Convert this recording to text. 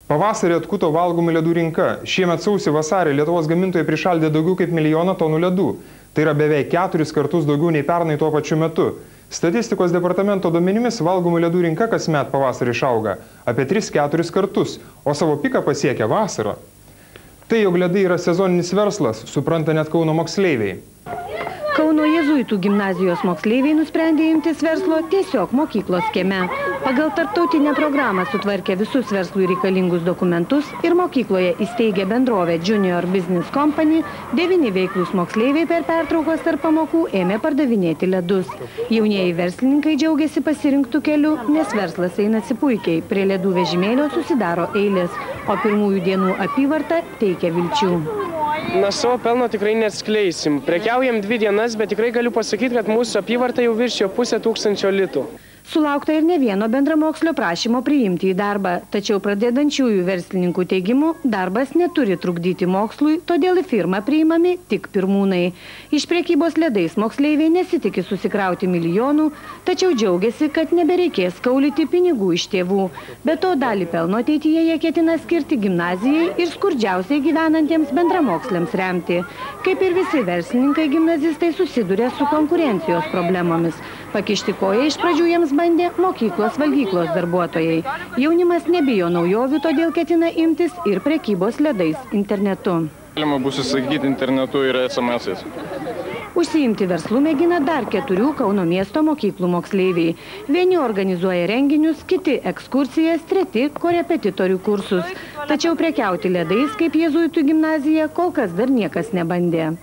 Pavasarį atkuto valgomų ledų rinka. Šiemet sausį vasarį Lietuvos gamintojai prišaldė daugiau kaip 1 milijoną tonų ledų. Tai yra beveik 4 kartus daugiau nei pernai tuo pačiu metu. Statistikos departamento duomenimis valgomų ledų rinka kasmet pavasarį išauga apie 3-4 kartus, o savo piką pasiekia vasarą. Tai, jog ledai yra sezoninis verslas, supranta net Kauno moksleiviai. Kauno jėzuitų gimnazijos moksleiviai nusprendė imtis verslo tiesiog mokyklos kieme. Pagal tarptautinę programą sutvarkė visus verslui reikalingus dokumentus ir mokykloje įsteigė bendrovę Junior Business Company, 9 veiklūs moksleiviai per pertraukos tarp pamokų ėmė pardavinėti ledus. Jaunieji verslininkai džiaugiasi pasirinktų keliu, nes verslas einasi puikiai. Prie ledų vežimėlio susidaro eilės, o pirmųjų dienų apyvarta teikia vilčių. Na, savo pelno tikrai neatskleisim. Prekiaujam 2 dienas, bet tikrai galiu pasakyti, kad mūsų apyvarta jau viršijo 500 litų. Sulaukta ir ne vieno bendramokslio prašymo priimti į darbą, tačiau pradedančiųjų verslininkų teigimu darbas neturi trukdyti mokslui, todėl į firmą priimami tik pirmūnai. Iš prekybos ledais moksleiviai nesitiki susikrauti milijonų, tačiau džiaugiasi, kad nebereikės kaulyti pinigų iš tėvų. Be to dalį pelno ateityje jie ketina skirti gimnazijai ir skurdžiausiai gyvenantiems bendramoksliams remti. Kaip ir visi verslininkai, gimnazistai susiduria su konkurencijos problemomis. Pakišti koją iš pradžių jiems bandė mokyklos valgyklos darbuotojai. Jaunimas nebijo naujovių, todėl ketina imtis ir prekybos ledais internetu. Galima bus įsakyti internetu ir SMS-ais. Užsiimti verslų mėgina dar 4 Kauno miesto mokyklų moksleiviai. Vieni organizuoja renginius, kiti ekskursijas, treti korepetitorių kursus. Tačiau prekiauti ledais, kaip jėzuitų gimnazija, kol kas dar niekas nebandė.